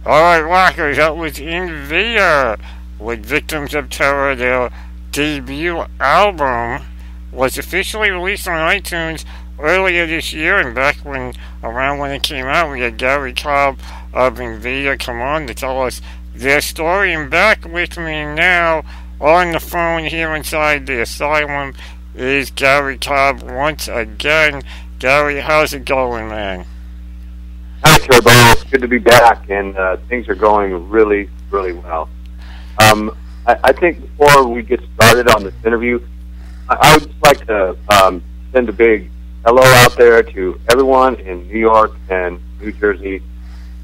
Alright, rockers, that was Invader with Victims of Terror. Their debut album was officially released on iTunes earlier this year, and around when it came out, we had Gary Cobb of Invader come on to tell us their story. And back with me now on the phone here inside the Asylum is Gary Cobb once again. Gary, how's it going, man? Hi, Turbo. It's good to be back, and things are going really, really well. I think before we get started on this interview, I would just like to send a big hello out there to everyone in New York and New Jersey.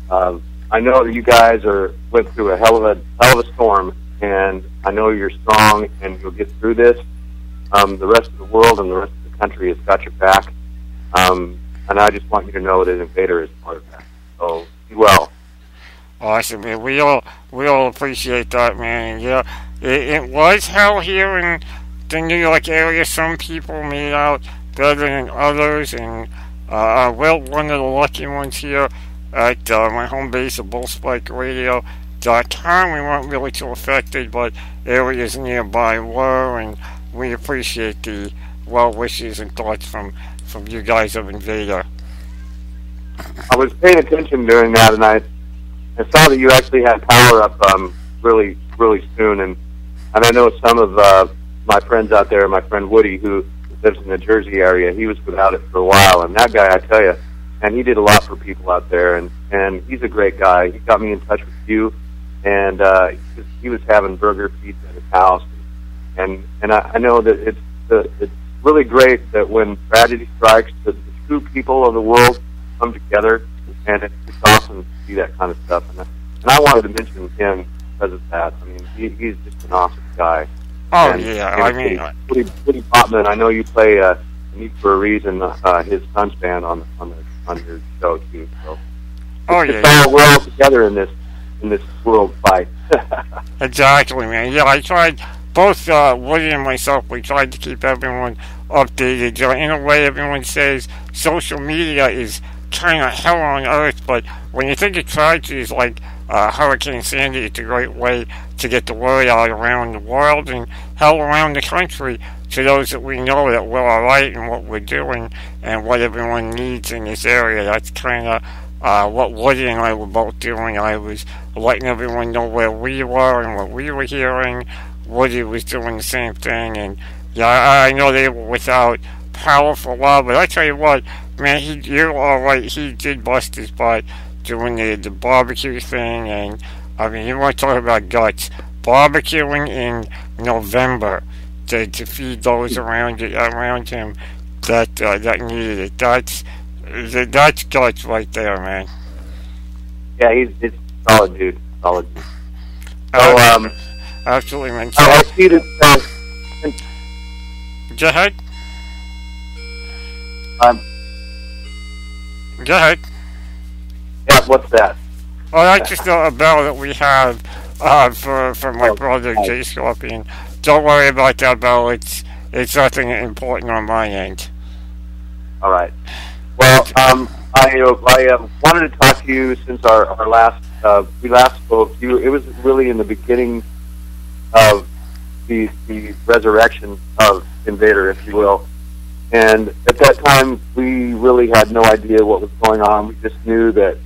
I know that you guys went through a hell of a storm, and I know you're strong and you'll get through this. The rest of the world and the rest of the country has got your back. And I just want you to know that Invader is part of that. So, be well. Awesome, man. We all appreciate that, man. Yeah, it was hell here in the New York area. Some people made out better than others, and we're one of the lucky ones here at my home base of BullSpikeRadio.com. We weren't really too affected, but areas nearby were, and we appreciate the well wishes and thoughts from you guys of Invader. I was paying attention during that, and I saw that you actually had power up really, really soon, and I know some of my friends out there, my friend Woody, who lives in the Jersey area, he was without it for a while, and that guy, I tell you, and he did a lot for people out there, and he's a great guy. He got me in touch with you, and he was having burger pizza at his house, and I know that it's really great that when tragedy strikes, the true people of the world come together, and it's awesome to see that kind of stuff. And I wanted to mention him because of that. I mean, he's just an awesome guy. Oh, and, yeah, I mean... Woody Botman, I know you play Need for a Reason, his son's band on your show, too. So we're all together in this world fight. Exactly, man. Yeah, I tried... Both Woody and myself, we tried to keep everyone updated. In a way, everyone says social media is kind of hell on earth, but when you think of tragedies like Hurricane Sandy, it's a great way to get the word out around the world and hell around the country to those that we know that we're all right and what we're doing and what everyone needs in this area. That's kind of what Woody and I were both doing. I was letting everyone know where we were and what we were hearing. Woody was doing the same thing, and yeah, I know they were without power for a while, but I tell you what, man, you're alright, he did bust his butt doing the barbecue thing, and I mean, you want to talk about guts, barbecuing in November to feed those around him that needed it. That's guts right there, man. Yeah, it's solid dude, solid dude. So, absolutely, man. So, I see that. Go ahead. Go ahead. Yeah, what's that? Oh, that's just a bell that we have for my brother J Scorpion. Don't worry about that bell. It's nothing important on my end. All right. Well, I wanted to talk to you since our last we last spoke. It was really in the beginning of the resurrection of Invader, if you will. And at that time, we really had no idea what was going on. We just knew that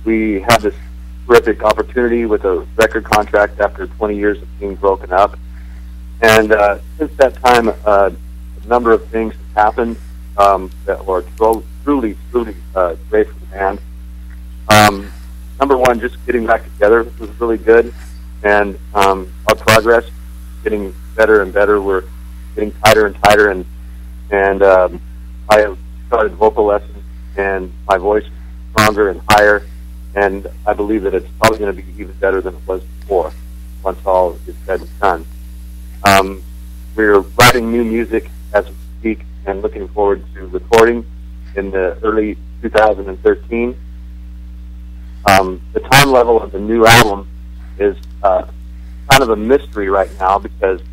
we had this terrific opportunity with a record contract after 20 years of being broken up. And since that time, a number of things have happened that were truly great for the band. Number one, just getting back together was really good. And our progress getting better and better. We're getting tighter and tighter, and I have started vocal lessons, and my voice is stronger and higher, and I believe that it's probably going to be even better than it was before once all is said and done. We're writing new music as we speak and looking forward to recording in the early 2013. The time level of the new album is kind of a mystery right now because it's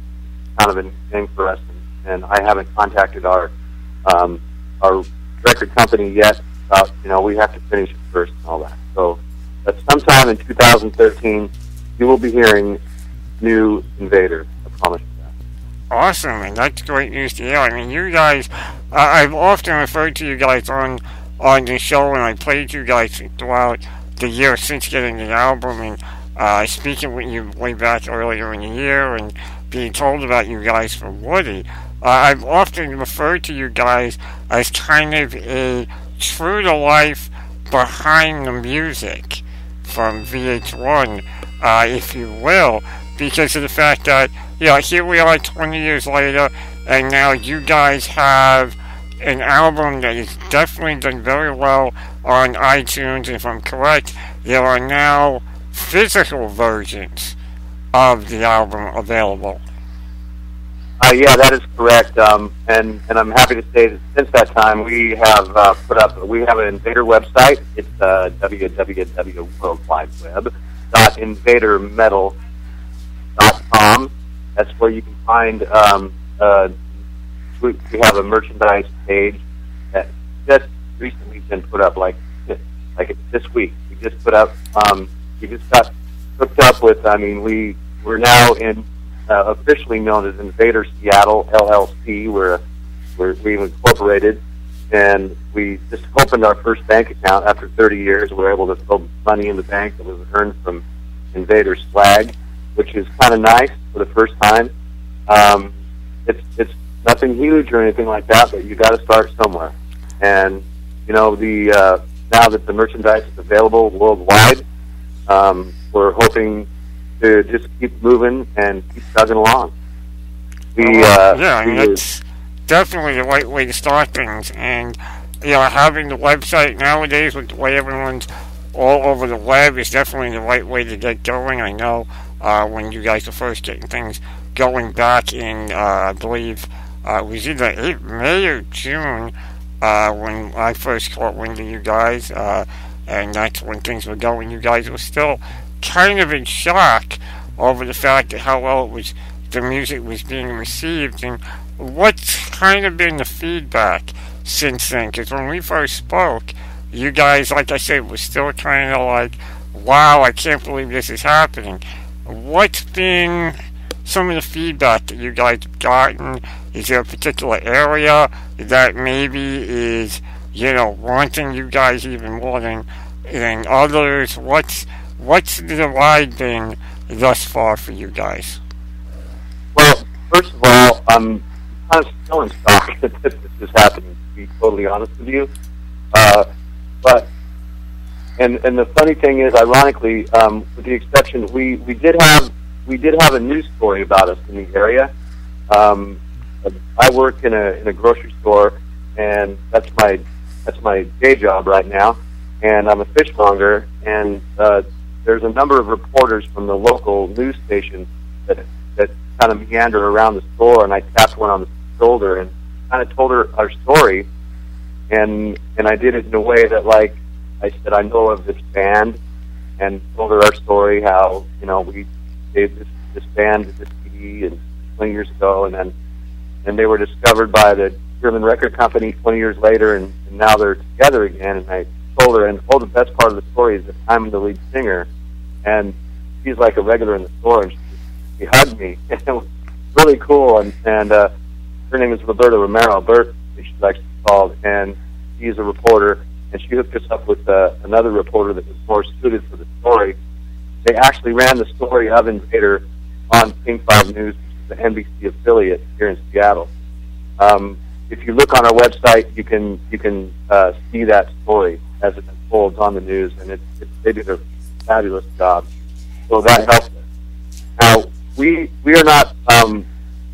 kind of a new thing for us, and I haven't contacted our record company yet about, we have to finish it first and all that. So But sometime in 2013, you will be hearing new Invader. I promise you that. Awesome, and that's great news to hear. I mean, you guys, I've often referred to you guys on the show, and I played you guys throughout the year since getting the album, and speaking with you way back earlier in the year, and being told about you guys from Woody. I've often referred to you guys as kind of a true-to-life behind the music from VH1, if you will, because of the fact that, here we are 20 years later, and now you guys have an album that has definitely done very well on iTunes, and if I'm correct, there are now physical versions of the album available. Yeah, that is correct, and I'm happy to say that since that time we have we have an Invader website. It's www.invadermetal.com. That's where you can find. We have a merchandise page that just recently been put up, like this week. We just put up. We just got hooked up with. I mean, we're now in. Officially known as Invader Seattle LLC, where we've incorporated, and we just opened our first bank account after 30 years. We're able to throw money in the bank that was earned from Invader swag, which is kind of nice for the first time. It's nothing huge or anything like that, but you got to start somewhere. And now that the merchandise is available worldwide, we're hoping to just keep moving and keep chugging along. It's definitely the right way to start things, and having the website nowadays with the way everyone's all over the web is definitely the right way to get going. I know when you guys were first getting things going back in, I believe it was either May or June when I first caught wind of you guys, and that's when things were going. You guys were still kind of in shock over the fact that how well the music was being received, and what's kind of been the feedback since then? Because when we first spoke, you guys, like I said, was still kind of like, wow, I can't believe this is happening. What's been some of the feedback that you guys have gotten? Is there a particular area that maybe is, wanting you guys even more than others? What's the ride been thus far for you guys? Well, first of all, I'm kind of still in shock that this is happening, to be totally honest with you. But the funny thing is, ironically, with the exception, we did have a news story about us in the area. I work in a grocery store, and that's my day job right now, and I'm a fishmonger, and there's a number of reporters from the local news station that kind of meander around the store, and I tapped one on the shoulder and kind of told her our story, and I did it in a way that, like, I said, I know of this band, and told her our story, how, we gave this band this CD and 20 years ago, and they were discovered by the German record company 20 years later, and now they're together again, and I told her, and the best part of the story is that I'm the lead singer, and she's like a regular in the store, and she hugged me. It was really cool, and her name is Roberta Romero, Bert, she likes to be called, and she's a reporter, and she hooked us up with another reporter that was more suited for the story. They actually ran the story of Invader on King 5 News, which is the NBC affiliate here in Seattle. If you look on our website, you can see that story as it unfolds on the news, and they did a fabulous job. So that helped us. Now, we are not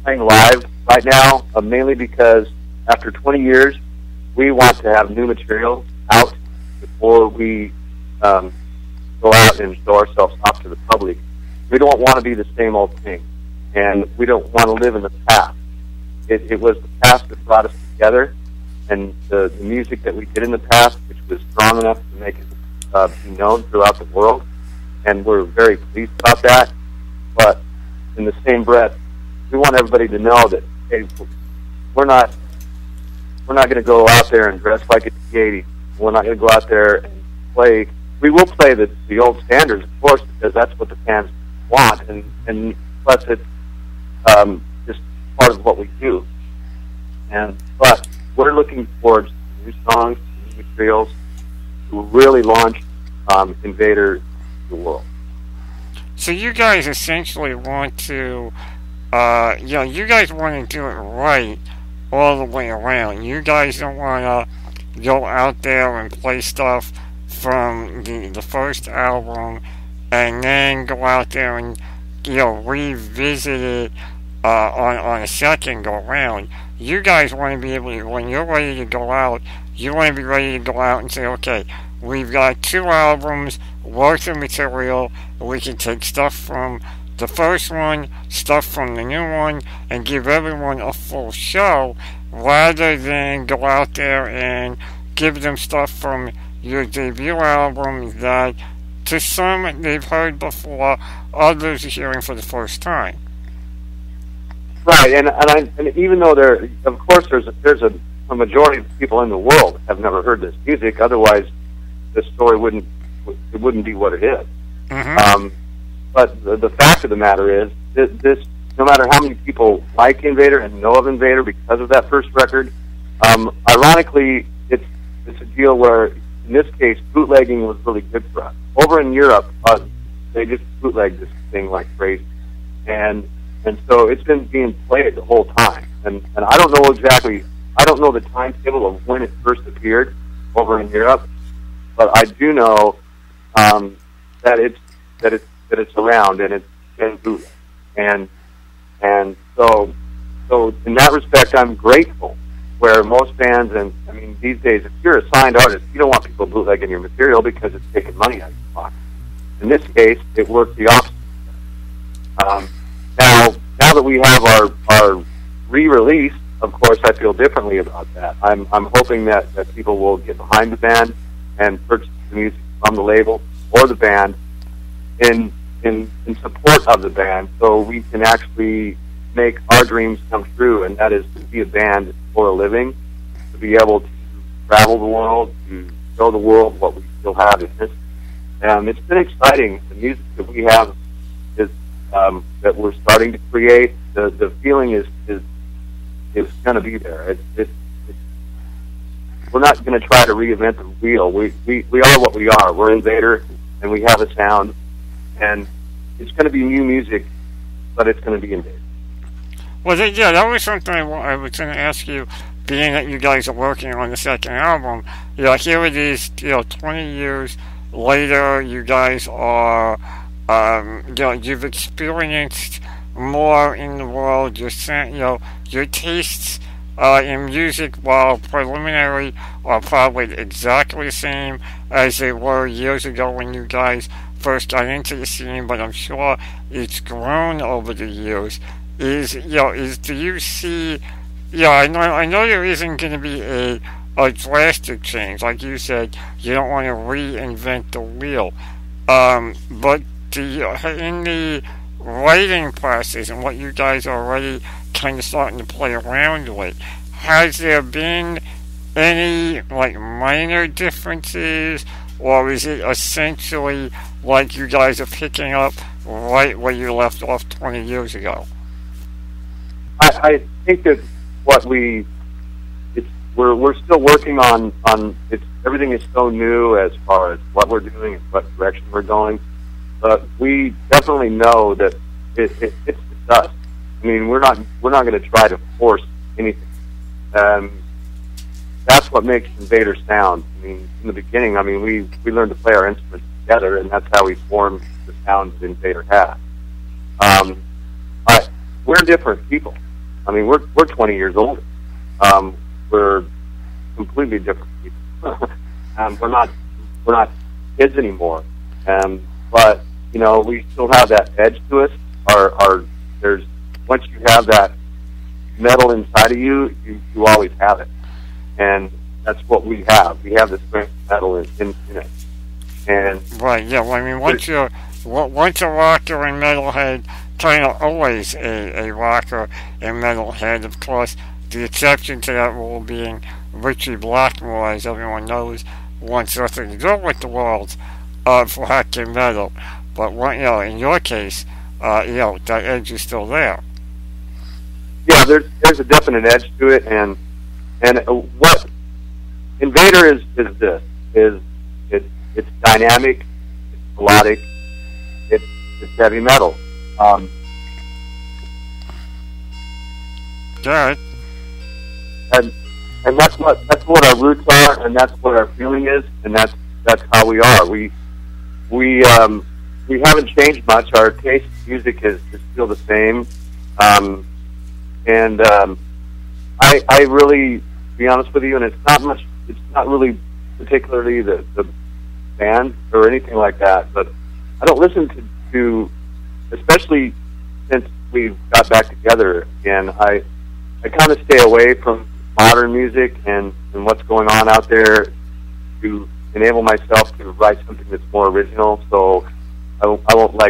playing live right now, mainly because after 20 years, we want to have new material out before we go out and show ourselves off to the public. We don't want to be the same old thing, and we don't want to live in the past. It was the past that brought us together, and the music that we did in the past, which was strong enough to make it be known throughout the world, and we're very pleased about that. But in the same breath, we want everybody to know that, hey, we're not going to go out there and dress like it's the 80s. We're not going to go out there and play we will play the old standards, of course, because that's what the fans want, and plus it's just part of what we do. But we're looking forward to new songs, new materials to really launch Invader to the world. So you guys essentially want to, you guys want to do it right all the way around. You guys don't want to go out there and play stuff from the first album and then go out there and, revisit it on a second go around. You guys want to be able to, when you're ready to go out, you want to be ready to go out and say, okay, we've got 2 albums worth of material. We can take stuff from the first one, stuff from the new one, and give everyone a full show, rather than go out there and give them stuff from your debut album that to some they've heard before, others are hearing for the first time. Right, and even though of course there's a majority of people in the world have never heard this music, otherwise this story wouldn't be what it is. Mm-hmm. But the fact of the matter is this, no matter how many people like Invader and know of Invader because of that first record, ironically, it's a deal where, in this case, bootlegging was really good for us. Over in Europe, they just bootlegged this thing like crazy, and so it's been being played the whole time. And I don't know the timetable of when it first appeared over in Europe, but I do know that it's around and it's been bootlegged. And so in that respect, I'm grateful. Where most bands, and I mean these days, if you're a signed artist, you don't want people bootlegging your material because it's taking money out of your pocket. In this case, it worked the opposite. Now that we have our re-release, of course, I feel differently about that. I'm hoping that people will get behind the band and purchase the music from the label or the band in support of the band, so we can actually make our dreams come true, and that is to be a band for a living, to be able to travel the world, to show the world what we still have in this. It's been exciting. The music that we have is that we're starting to create. The feeling is going to be there. We're not going to try to reinvent the wheel. We are what we are. We're Invader, and we have a sound, and it's going to be new music, but it's going to be Invader. Well, that was something I was going to ask you, being that you guys are working on the second album. Here it is, 20 years later, you guys are, you've experienced more in the world. Your tastes in music, while preliminary, are probably exactly the same as they were years ago when you guys first got into the scene, but I'm sure it's grown over the years. Do you see, I know there isn't going to be a drastic change. Like you said, you don't want to reinvent the wheel. But in the writing process and what you guys are already kind of starting to play around with, has there been any, minor differences, or is it essentially like you guys are picking up right where you left off 20 years ago? I think that we're still working on everything is so new as far as what we're doing and what direction we're going, but we definitely know that it's just us. I mean, we're not going to try to force anything. That's what makes Invader sound. I mean, in the beginning, we learned to play our instruments together, and that's how we formed the sound that Invader has. We're different people. I mean, we're 20 years older. We're completely different people. We're not kids anymore. But we still have that edge to us. There's once you have that metal inside of you, you always have it, and that's what we have. We have the strength of metal in it. And right, yeah. Well, I mean, once a rocker and metalhead, kind of always a rocker and metalhead. Of course, the exception to that rule being Richie Blackmore, as everyone knows, wants nothing to do with the world. of rock and metal. But what, in your case, that edge is still there. Yeah, there's a definite edge to it, and what Invader is this is it's dynamic, it's melodic, it's heavy metal. Good. And that's what our roots are, and that's what our feeling is, and that's how we are. We haven't changed much. Our taste in music is still the same. I really, to be honest with you, and it's not really particularly the band or anything like that, but I don't listen to especially since we got back together again, I kind of stay away from modern music and what's going on out there to enable myself to write something that's more original. So I won't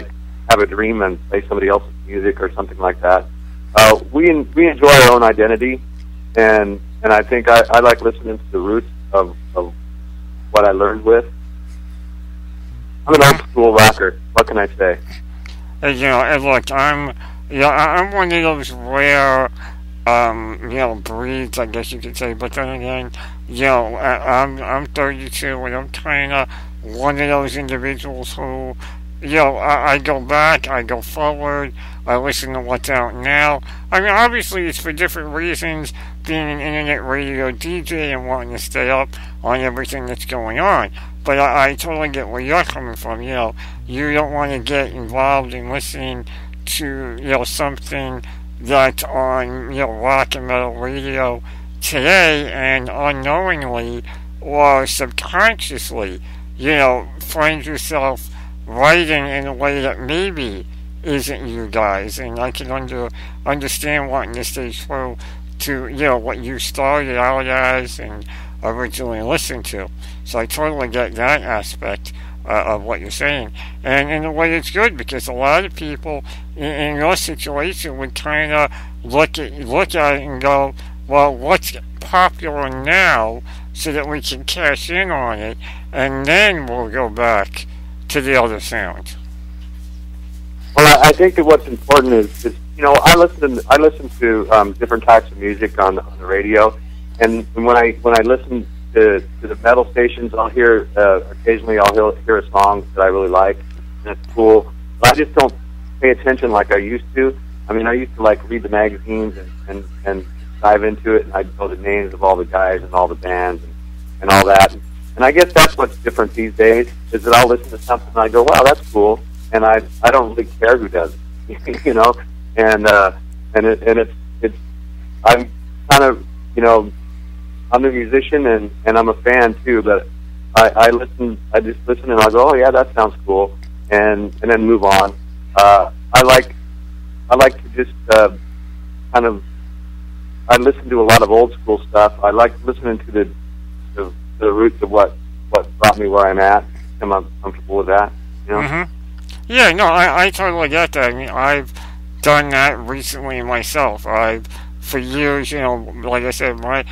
have a dream and play somebody else's music or something like that. We enjoy our own identity, and I think I like listening to the roots of what I learned with. I'm an old school rocker. What can I say? And look, I'm one of those rare, breeds, I guess you could say. But then again, I'm 32, and I'm kind of one of those individuals who, I go back, I go forward, I listen to what's out now. I mean, obviously, it's for different reasons, being an internet radio DJ and wanting to stay up on everything that's going on. But I totally get where you're coming from. You don't want to get involved in listening to, something that's on, rock and metal radio today, and unknowingly or subconsciously, find yourself writing in a way that maybe isn't you guys. And I can understand wanting to stay true to, what you started out as and originally listened to. So I totally get that aspect of what you're saying. And in a way it's good, because a lot of people in your situation would kind of look at it and go, well, what's popular now, so that we can cash in on it, and then we'll go back to the other sounds. Well, I think that what's important is I listen to different types of music on the radio, and when I listen to the metal stations, I'll hear occasionally I'll hear a song that I really like, and it's cool. But I just don't pay attention like I used to. I mean, I used to read the magazines and dive into it, and I'd know the names of all the guys and all the bands and all that. And I guess that's what's different these days, is that I'll listen to something and I go, wow, that's cool, and I don't really care who does it, and it's I'm kind of I'm a musician and I'm a fan too, but I just listen and I go, oh yeah, that sounds cool, and then move on. I like to just I listen to a lot of old school stuff. I like listening to the roots of what brought me where I'm at. I'm comfortable with that, Mm-hmm. Yeah, no, I totally get that. I mean, I've done that recently myself. For years, like I said, my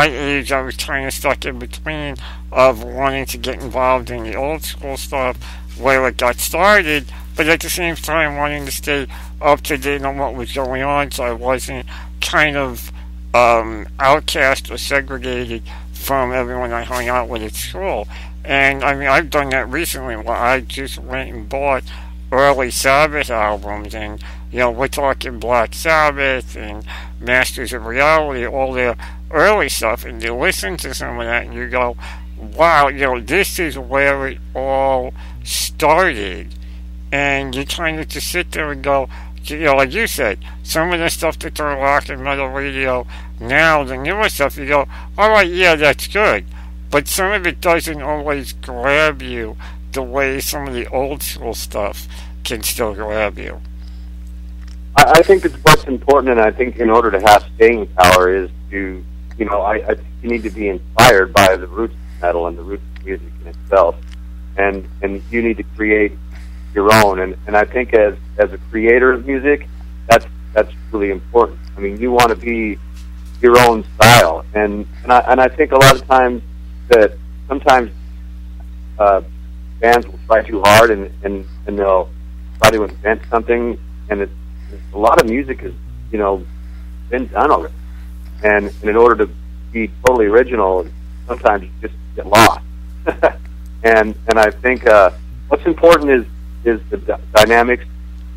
age, I was kind of stuck in between of wanting to get involved in the old school stuff where it got started, but at the same time wanting to stay up to date on what was going on, so I wasn't kind of outcast or segregated from everyone I hung out with at school. And I mean, I've done that recently where I just went and bought early Sabbath albums, and we're talking Black Sabbath and Masters of Reality, all their early stuff, and you listen to some of that and you go, wow, this is where it all started. And you kind of just sit there and go, like you said, some of the stuff that's on rock and metal radio now, the newer stuff, you go, alright, yeah, that's good, but some of it doesn't always grab you the way some of the old school stuff can still grab you. I think it's what's important, and I think in order to have staying power is to, I think you need to be inspired by the roots of metal and the roots of music in itself, and you need to create your own. And I think as a creator of music, that's really important. I mean, you want to be your own style, and I think a lot of times that sometimes bands will try too hard and they'll try to invent something, and it's a lot of music is, you know, been done already. And in order to be totally original, sometimes you just get lost. and I think what's important is the dynamics,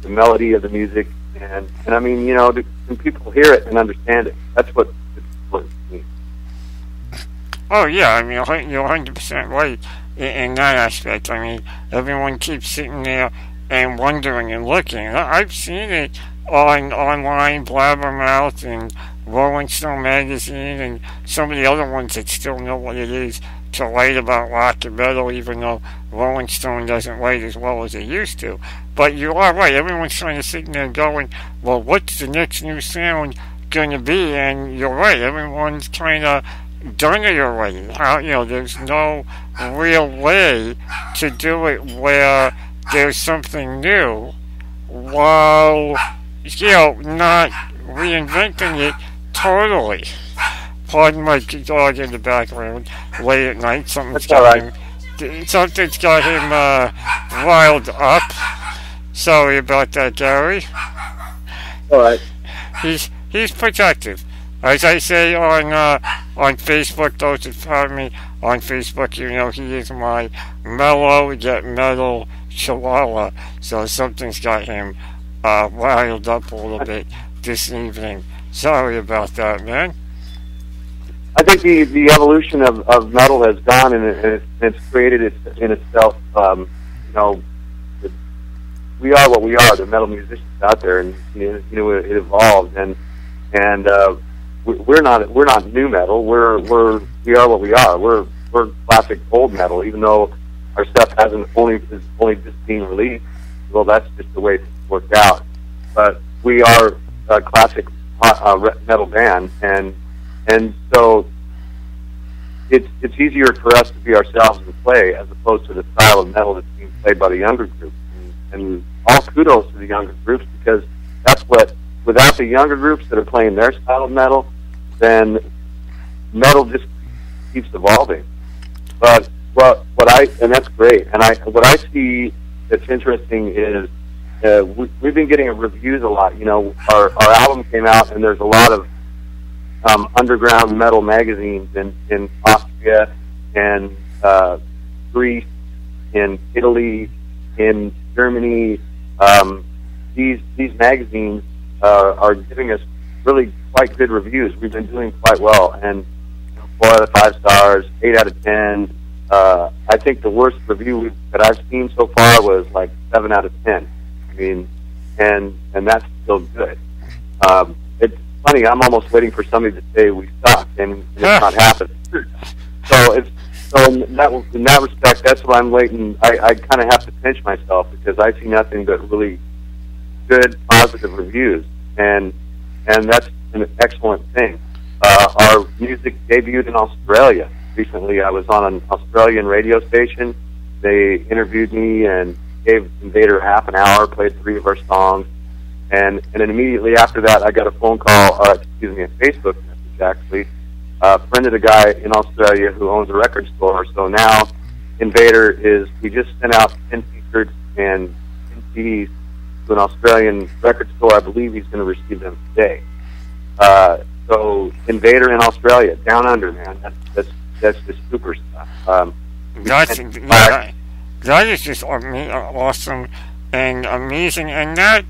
the melody of the music, and I mean, you know, when people hear it and understand it, that's what it's important to me. Oh yeah, I mean, you're 100% right in that aspect. I mean, everyone keeps sitting there and wondering and looking. I've seen it online, Blabbermouth and Rolling Stone magazine and some of the other ones that still know what it is to write about rock and metal, even though Rolling Stone doesn't write as well as it used to. But you are right, everyone's trying to sit there going, well, what's the next new sound going to be? And you're right, everyone's kind of done it already. You know, there's no real way to do it where there's something new while, you know, not reinventing it totally. Pardon my dog in the background. Late at night, something's got him riled up. Sorry about that, Gary. All right. He's protective. As I say on Facebook, those that follow me on Facebook, you know he is my mellow yet metal chihuahua. So something's got him riled up a little bit this evening. Sorry about that, man. I think the evolution of metal has gone, and it's created in itself. You know, we are what we are. The metal musicians out there, and you know it evolved, and we're not new metal. We are what we are. We're classic old metal, even though our stuff is only just being released. Well, that's just the way it's worked out. But we are a classic metal band, and so it's easier for us to be ourselves and play, as opposed to the style of metal that's being played by the younger groups. And all kudos to the younger groups, because that's what, without the younger groups that are playing their style of metal, then metal just keeps evolving. But and that's great. And what I see that's interesting is we've been getting reviews a lot. You know, our album came out, and there's a lot of underground metal magazines in Austria and Greece, in Italy, in Germany. These magazines are giving us really quite good reviews. We've been doing quite well, and 4 out of 5 stars, 8 out of 10. I think the worst review that I've seen so far was like 7 out of 10. I mean, and that's still good. It's funny. I'm almost waiting for somebody to say we suck, and it's not happening. So in that respect, that's why I'm waiting. I kind of have to pinch myself, because I see nothing but really good, positive reviews, and that's an excellent thing. Our music debuted in Australia recently. I was on an Australian radio station. They interviewed me and gave Invader half an hour, played 3 of our songs, and then immediately after that, I got a phone call, a Facebook message actually, friended a guy in Australia who owns a record store. So now Invader we just sent out 10 t-shirts and 10 CDs to an Australian record store. I believe he's going to receive them today. So Invader in Australia, down under, man. That's just super stuff. That is just awesome and amazing, and that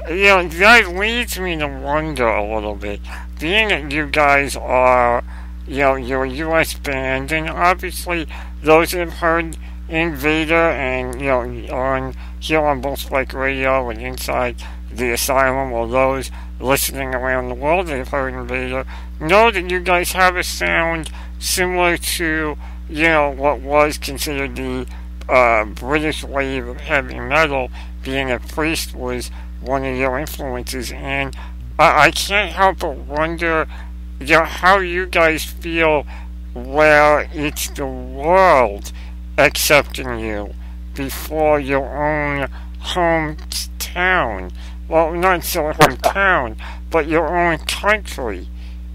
leads me to wonder a little bit. Being that you guys are, you're a U.S. band, and obviously those that have heard Invader and here on Bull Spike Radio and inside the Asylum, or those listening around the world that have heard Invader, know that you guys have a sound similar to what was considered the British wave of heavy metal, being that Priest was one of your influences, and I can't help but wonder how you guys feel where it's the world accepting you before your own hometown. Well, not so hometown, but your own country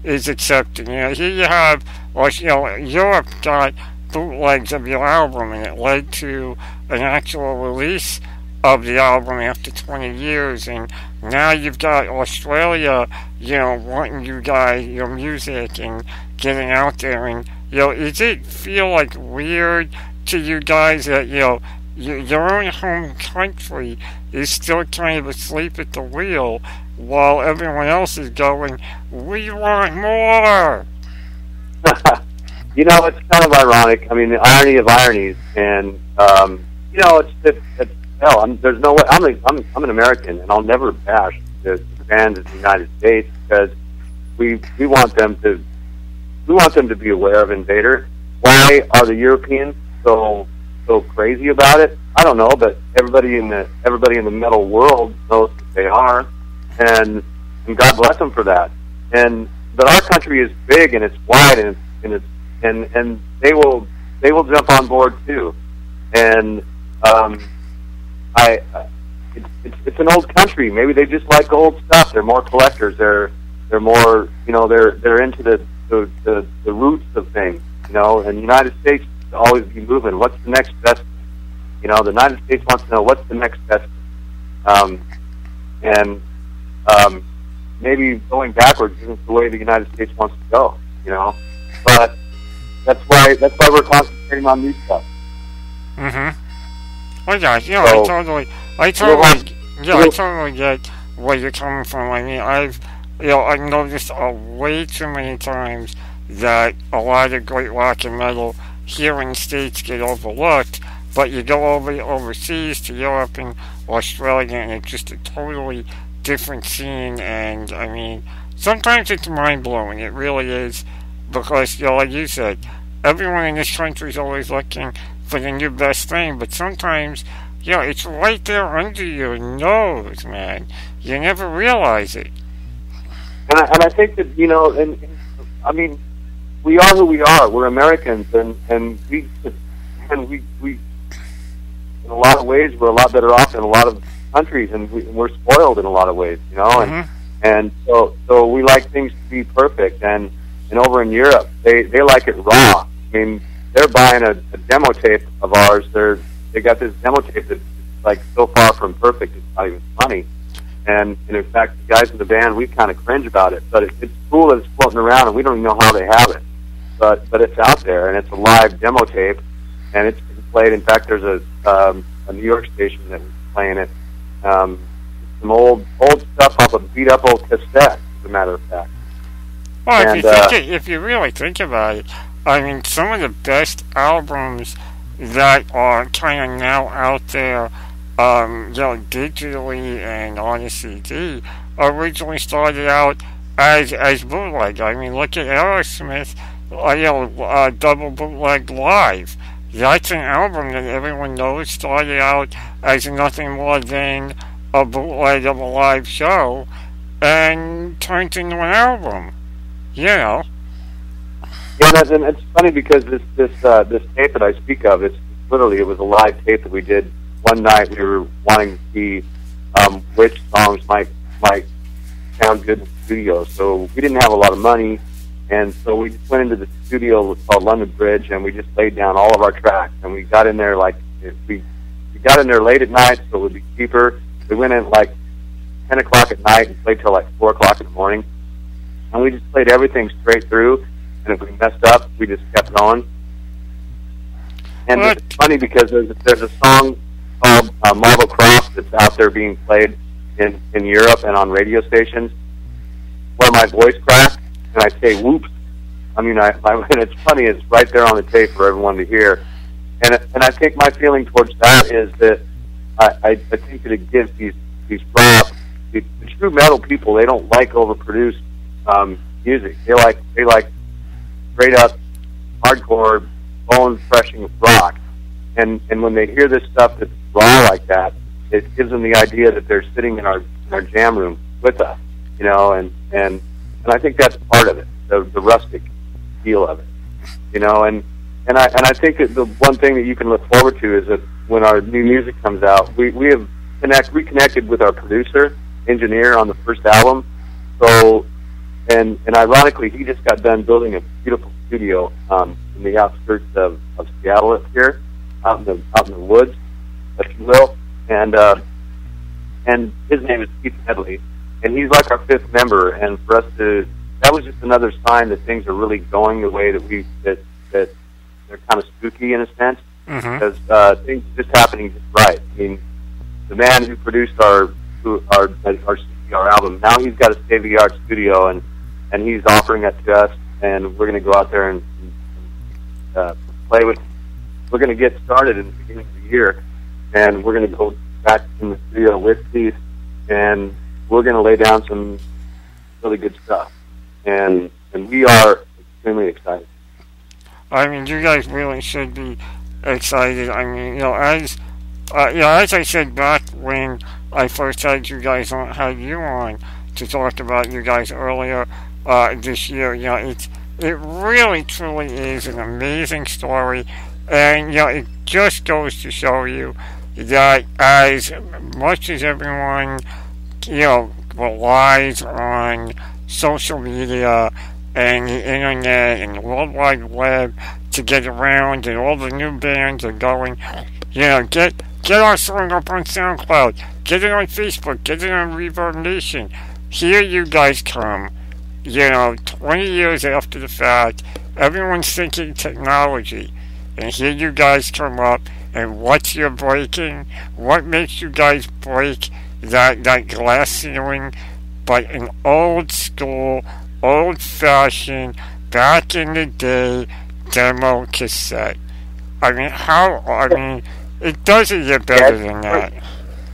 is accepting. Here you have, Europe got bootlegs of your album, and it led to an actual release of the album after 20 years, and now you've got Australia, wanting you guys, your music, and getting out there, and, does it feel like weird to you guys that, your own home country is still kind of asleep at the wheel while everyone else is going, we want more? It's kind of ironic. I mean, the irony of ironies, and it's hell. There's no way. I'm an American, and I'll never bash the fans of the United States because we want them to be aware of Invader. Why are the Europeans so crazy about it? I don't know, but everybody in the metal world knows that they are, and God bless them for that. But our country is big and it's wide and they will jump on board too. And it's an old country. Maybe they just like old stuff. They're more collectors. They're more they're into the roots of things. And the United States will always be moving. What's the next best? The United States wants to know what's the next best. Maybe going backwards isn't the way the United States wants to go. But that's why we're concentrating on new stuff. Oh yeah, I totally get where you're coming from. I mean, I've noticed way too many times that a lot of great rock and metal here in the States get overlooked, but you go overseas to Europe and Australia, and it's just a totally different scene. And I mean, sometimes it's mind blowing. It really is, because like you said, everyone in this country is always looking for the new best thing, but sometimes, it's right there under your nose, man. You never realize it. And I think that, and I mean, we are who we are. We're Americans, and we in a lot of ways, we're a lot better off in a lot of countries, and we're spoiled in a lot of ways, and so we like things to be perfect, and over in Europe, they like it raw. I mean, they're buying a demo tape of ours. They got this demo tape that's like so far from perfect, it's not even funny. And in fact, the guys in the band, we kind of cringe about it. But it's cool that it's floating around, and we don't even know how they have it. But it's out there, and it's a live demo tape, and it's been played. In fact, there's a New York station that was playing it. Some old stuff off a beat up old cassette, as a matter of fact. Well, if you really think about it, I mean, some of the best albums that are kind of now out there, digitally and on a CD, originally started out as bootleg. I mean, look at Aerosmith, double bootleg live. That's an album that everyone knows started out as nothing more than a bootleg of a live show and turned into an album. Yeah, and it's funny because this tape that I speak of, it was a live tape that we did one night. We were wanting to see which songs might sound good in the studio. So we didn't have a lot of money, and so we just went into the studio called London Bridge, and we just laid down all of our tracks. And we got in there we got in there late at night, so it would be cheaper. We went in like 10 o'clock at night and played till like 4 o'clock in the morning. And we just played everything straight through, and if we messed up, we just kept going. And it's funny because there's a song called Marble Cross that's out there being played in Europe and on radio stations where my voice cracks, and I say, whoops. I mean, and it's funny, it's right there on the tape for everyone to hear. And I think my feeling towards that is that I think that it gives these raw, the true metal people, they don't like overproduced music. They like straight up hardcore bone crushing rock. And when they hear this stuff that's raw like that, it gives them the idea that they're sitting in our jam room with us, and I think that's part of it, the rustic feel of it, and I think that the one thing that you can look forward to is that when our new music comes out, we have reconnected with our producer, engineer on the first album. So, and ironically, he just got done building a beautiful studio in the outskirts of Seattle up here, out in the woods. if you will, and his name is Keith Medley, and he's like our fifth member. And for us that was just another sign that things are really going the way that they're kind of spooky in a sense, because things are just happening just right. I mean, the man who produced our album, now he's got a state-of-the-art studio, and he's offering it to us, and we're going to go out there and play with. We're going to get started in the beginning of the year, and we're going to go back in the studio with Keith, and we're going to lay down some really good stuff, and we are extremely excited. I mean, you guys really should be excited. I mean, as I said back when I first had you on to talk about you guys earlier this year, it really truly is an amazing story, and it just goes to show you that as much as everyone relies on social media and the internet and the World Wide Web to get around, and all the new bands are going, get our song up on SoundCloud, get it on Facebook, get it on Reverb Nation. Here you guys come, 20 years after the fact, everyone's thinking technology, and here you guys come up, and what's your breaking? What makes you guys break that glass ceiling? But an old school, old-fashioned, back in the day demo cassette. I mean, it doesn't get better than that.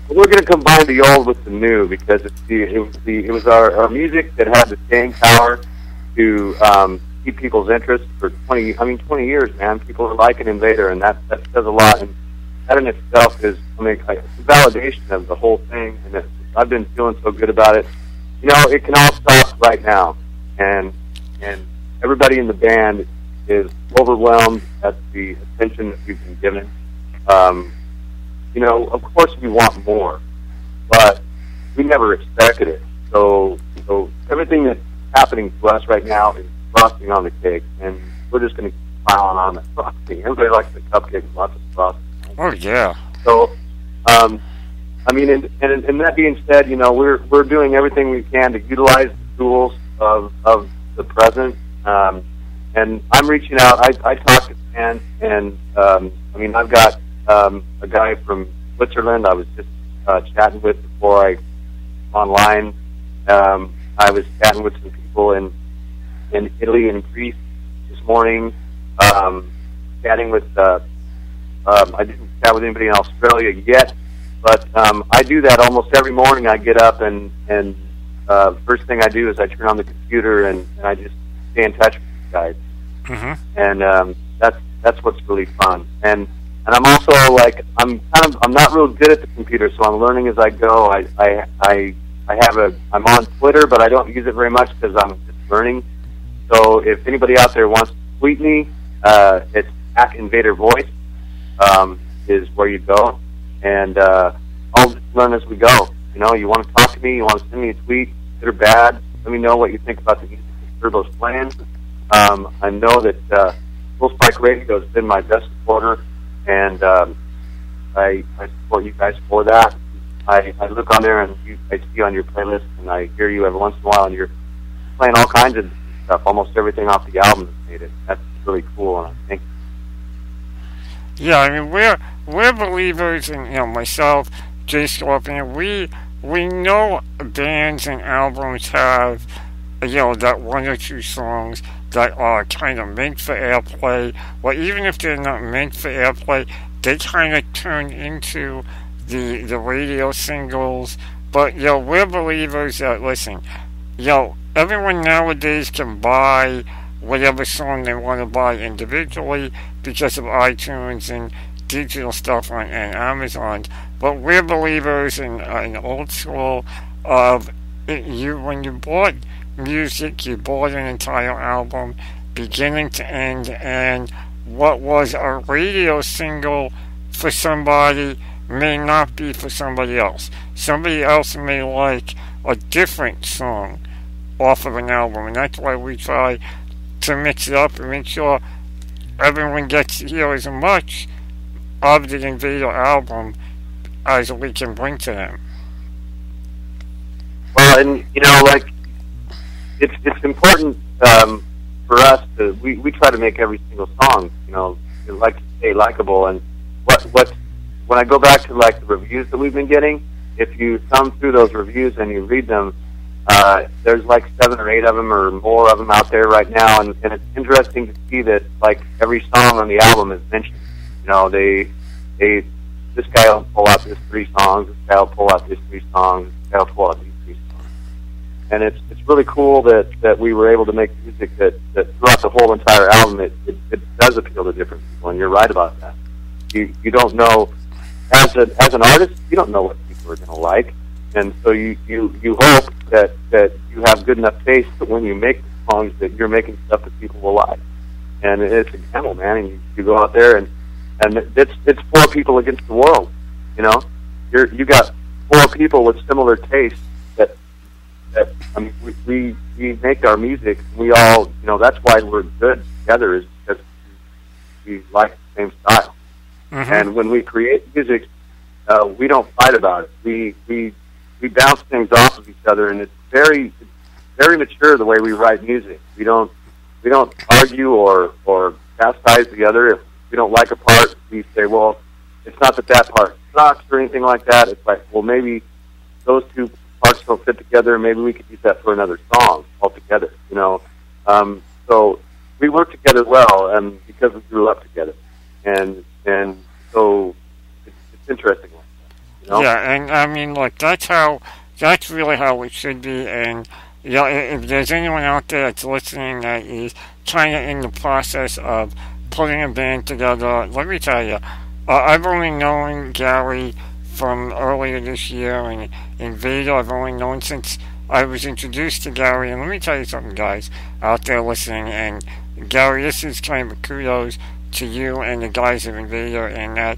We're going to combine the old with the new, because it was our music that had the staying power to keep people's interest for 20 years, man. People are liking Invader, and that says a lot. And that in itself is, it's a validation of the whole thing, and I've been feeling so good about it. It can all stop right now, and everybody in the band is overwhelmed at the attention that we've been given. Of course we want more, but we never expected it. So everything that's happening to us right now is frosting on the cake, and we're just going to keep piling on the frosting. Everybody likes the cupcakes, lots of frosting. Oh yeah. So, and that being said, we're doing everything we can to utilize the tools of the present. And I'm reaching out. I talk to fans, and I've got a guy from Switzerland I was just chatting with before I online. I was chatting with some people in Italy and Greece this morning. Chatting with I didn't chat with anybody in Australia yet, but I do that almost every morning. I get up and first thing I do is I turn on the computer and I just stay in touch with you guys. Mm-hmm. And that's what's really fun. And I'm also I'm not real good at the computer, so I'm learning as I go. I'm on Twitter, but I don't use it very much because I'm just learning. So if anybody out there wants to tweet me, it's @InvaderVoice is where you go, and I'll just learn as we go. You want to talk to me, you want to send me a tweet, good or bad. Let me know what you think about the music that Turbo's playing. I know that Full Spike Radio has been my best supporter, and I support you guys for that. I look on there and I see on your playlist, and I hear you every once in a while, and you're playing all kinds of stuff, almost everything off the album that's made it. That's really cool, and I think. Yeah, we're believers, and myself, Jay Scorpion. We know bands and albums have that one or two songs that are kind of meant for airplay. Well, even if they're not meant for airplay, they kind of turn into the radio singles. But we're believers that, listen, everyone nowadays can buy whatever song they want to buy individually because of iTunes and digital stuff and Amazon. But we're believers in old school of when you bought music, you bought an entire album beginning to end, and what was a radio single for somebody may not be for somebody else. Somebody else may like a different song off of an album, and that's why we try to mix it up and make sure everyone gets to hear as much of the Invader album as we can bring to them. Well, and like it's important for us to we try to make every single song, like to stay likable. And what when I go back to like the reviews that we've been getting, if you thumb through those reviews and you read them, there's like 7 or 8 of them or more of them out there right now, and it's interesting to see that like every song on the album is mentioned. They this guy will pull out this 3 songs, this guy will pull out this 3 songs, this guy will pull out these 3 songs, and it's really cool that we were able to make music that throughout the whole entire album it does appeal to different people, and you're right about that. You don't know as an artist, you don't know what people are going to like. And so you hope that you have good enough taste that when you make songs that you're making stuff that people will like. And it's a gamble, man. And you go out there and it's 4 people against the world. You got 4 people with similar tastes that I mean we make our music. We all that's why we're good together, is because we like the same style. Mm-hmm. And when we create music, we don't fight about it. We bounce things off of each other, and it's very mature the way we write music. We don't argue or chastise the other. If we don't like a part, we say, well, it's not that part sucks or anything like that. It's like, well, maybe those 2 parts don't fit together. Maybe we could use that for another song altogether. So we work together well, because we grew up together, and so it's interesting. Yeah, and I mean, like, that's really how it should be. And if there's anyone out there that's listening that is kind of in the process of putting a band together, let me tell you, I've only known Gary from earlier this year, and Invader I've only known since I was introduced to Gary. And let me tell you something, guys out there listening, and Gary, this is kind of a kudos to you and the guys of Invader, and that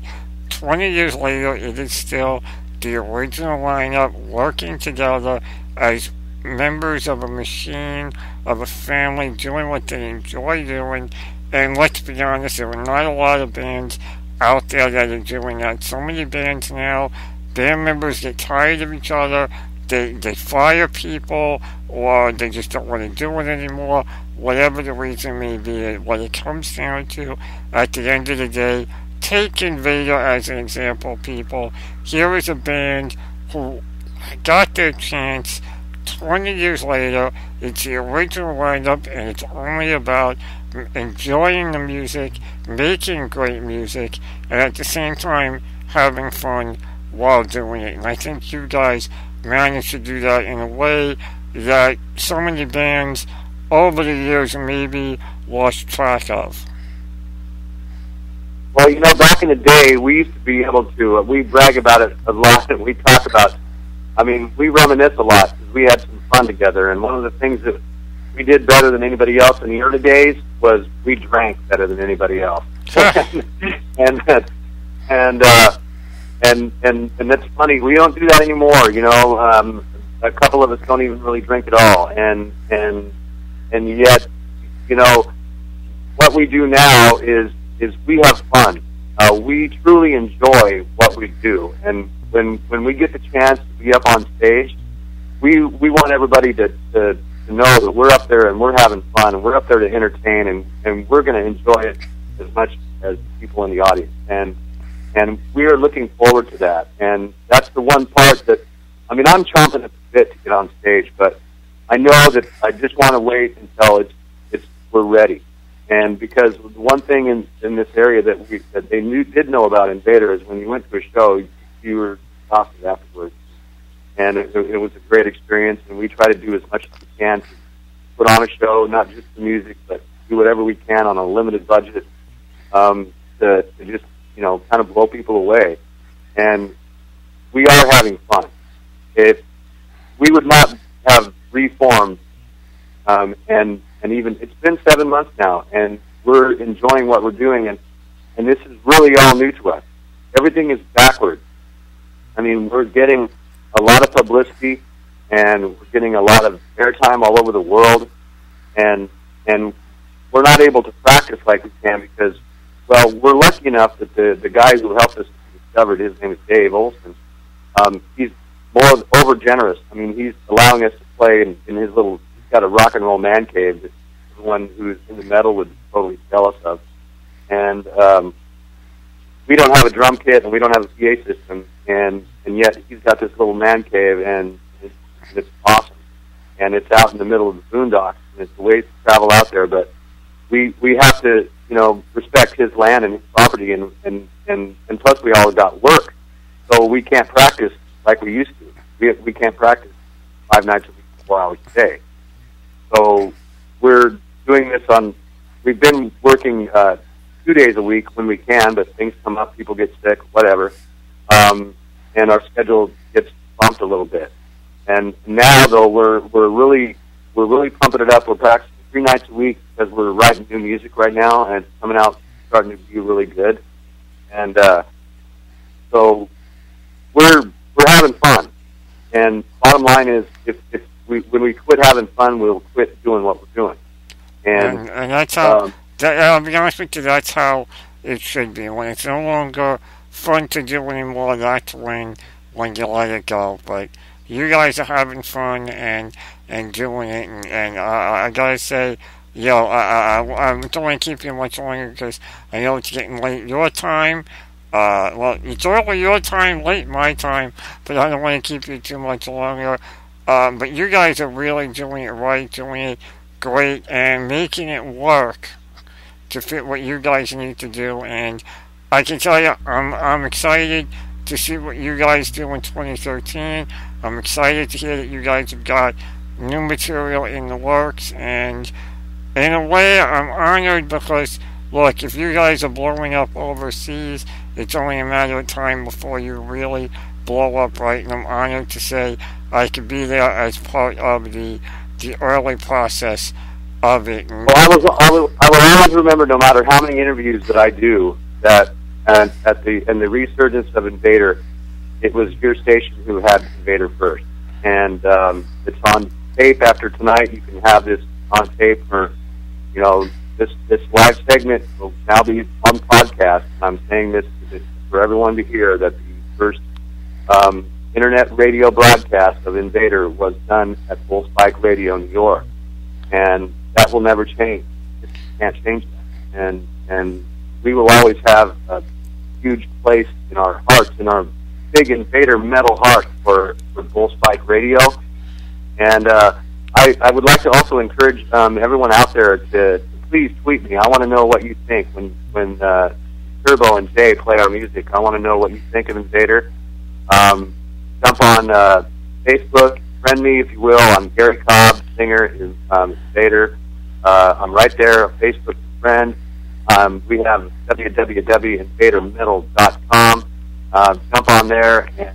20 years later, it is still the original lineup working together as members of a machine, of a family, doing what they enjoy doing. And let's be honest, there are not a lot of bands out there that are doing that. So many bands now, band members get tired of each other, they fire people, or they just don't want to do it anymore, whatever the reason may be. What it comes down to, at the end of the day, take Invader as an example, people. Here is a band who got their chance 20 years later. It's the original lineup, and it's only about enjoying the music, making great music, and at the same time having fun while doing it. And I think you guys managed to do that in a way that so many bands over the years maybe lost track of. Well, back in the day, we used to be able to, we brag about it a lot, and we talk about, we reminisce a lot, because we had some fun together, and one of the things that we did better than anybody else in the early days was we drank better than anybody else. and that's funny, we don't do that anymore, a couple of us don't even really drink at all, and yet, what we do now is we have fun. We truly enjoy what we do, and when we get the chance to be up on stage, we want everybody to know that we're up there and we're having fun, and we're up there to entertain, and we're going to enjoy it as much as people in the audience, and we are looking forward to that. And that's the one part that I'm chomping at the bit to get on stage, but I know that I just want to wait until we're ready. And because one thing in this area that they did know about Invader is when you went to a show, you were talking afterwards, and it was a great experience. And we try to do as much as we can to put on a show, not just the music, but do whatever we can on a limited budget to just kind of blow people away. And we are having fun. If we would not have reformed, and even it's been 7 months now, and we're enjoying what we're doing, and this is really all new to us. Everything is backwards. We're getting a lot of publicity, and we're getting a lot of airtime all over the world, and we're not able to practice like we can because, well, we're lucky enough that the guys who helped us discovered. His name is Dave Olson. He's more over generous. I mean, he's allowing us to play in his little. He's got a rock and roll man cave that everyone who's into metal would be totally jealous of. And we don't have a drum kit and we don't have a PA system, and yet he's got this little man cave, and it's awesome. And it's out in the middle of the boondocks, and it's a ways to travel out there, but we have to, respect his land and his property, and plus we all got work, so we can't practice like we used to. We can't practice 5 nights a week, 4 hours a day. So we're doing this we've been working 2 days a week when we can, but things come up, people get sick, whatever, and our schedule gets bumped a little bit. And now, though, we're really pumping it up. We're practicing 3 nights a week because we're writing new music right now, and it's coming out, starting to be really good. And so we're having fun. And bottom line is, when we quit having fun, we'll quit doing what we're doing. And that's how. I'll be honest with you. That's how it should be. When it's no longer fun to do anymore, that's when you let it go. But you guys are having fun and doing it, and I gotta say, I don't want to keep you much longer because I know it's getting late your time. Well, it's early your time, late my time, but I don't want to keep you too much longer. But you guys are really doing it right, doing it great, and making it work to fit what you guys need to do. And I can tell you, I'm excited to see what you guys do in 2013. I'm excited to hear that you guys have got new material in the works, and in a way I'm honored because, look, if you guys are blowing up overseas, it's only a matter of time before you really blow up right, and I'm honored to say I could be there as part of the early process of it. Well, I will always remember, no matter how many interviews that I do, that in the resurgence of Invader, it was your station who had Invader first, and it's on tape after tonight. You can have this on tape for, this live segment will now be on podcast. I'm saying this for everyone to hear, that the first internet radio broadcast of Invader was done at Bull Spike Radio, New York, and that will never change. You can't change that, and we will always have a huge place in our hearts, in our big Invader metal heart for Bull Spike Radio. And I would like to also encourage everyone out there to please tweet me. I want to know what you think when Turbo and Jay play our music. I want to know what you think of Invader. Jump on Facebook, friend me if you will. I'm Gary Cobb, singer in Invader. I'm right there, Facebook friend. We have www.invadermetal.com. Jump on there and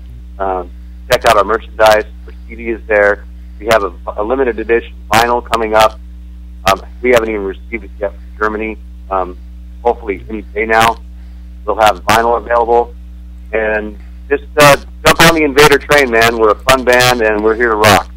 check out our merchandise. Our CD is there. We have a limited edition vinyl coming up. We haven't even received it yet from Germany. Hopefully any day now we'll have vinyl available. And just jump on the Invader train, man. We're a fun band, and we're here to rock.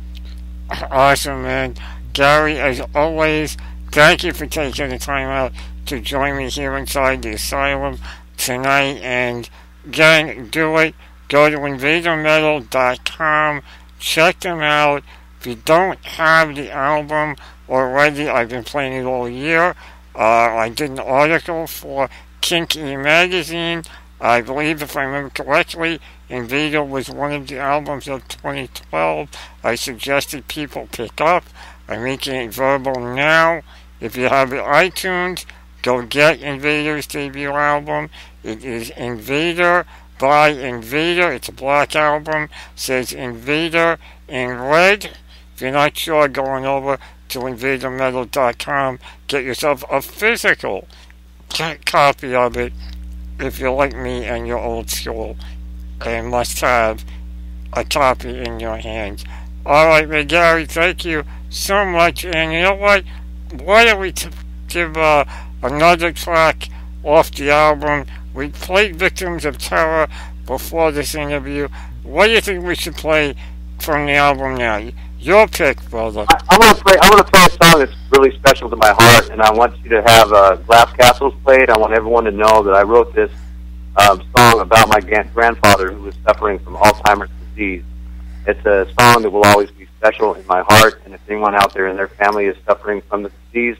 Awesome, man. Gary, as always, thank you for taking the time out to join me here inside the Asylum tonight. And again, do it. Go to invadermetal.com. Check them out. If you don't have the album already, I've been playing it all year. I did an article for Kinky Magazine. I believe, if I remember correctly, Invader was one of the albums of 2012 I suggested people pick up. I'm making it verbal now. If you have your iTunes, go get Invader's debut album. It is Invader by Invader. It's a black album. It says Invader in red. If you're not sure, going over to invadermetal.com, get yourself a physical copy of it. If you're like me and you're old school and must have a copy in your hands. Alright, man, Gary, thank you so much. And you know what? Why don't we give another track off the album? We played Victims of Terror before this interview. What do you think we should play from the album now? Your pick, brother. I'm gonna play a song that's really special to my heart, and I want you to have Glass Castles played. I want everyone to know that I wrote this song about my grandfather who was suffering from Alzheimer's disease. It's a song that will always be special in my heart, and if anyone out there in their family is suffering from the disease,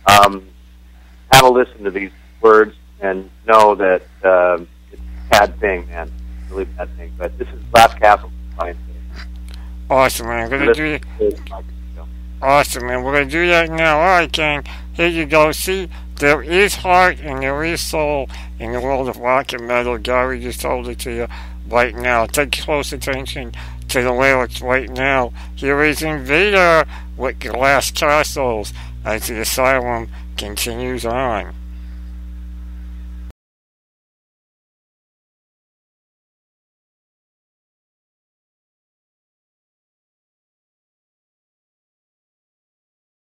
have a listen to these words and know that it's a bad thing, man. It's a really bad thing. But this is Glass Castle. Awesome, man. We're gonna do awesome, man. We're gonna do that now. All right, gang. Here you go. See, there is heart and there is soul in the world of rock and metal. Gary just told it to you right now. Take close attention to the lyrics right now. Here is Invader with Glass Castles as the Asylum continues on.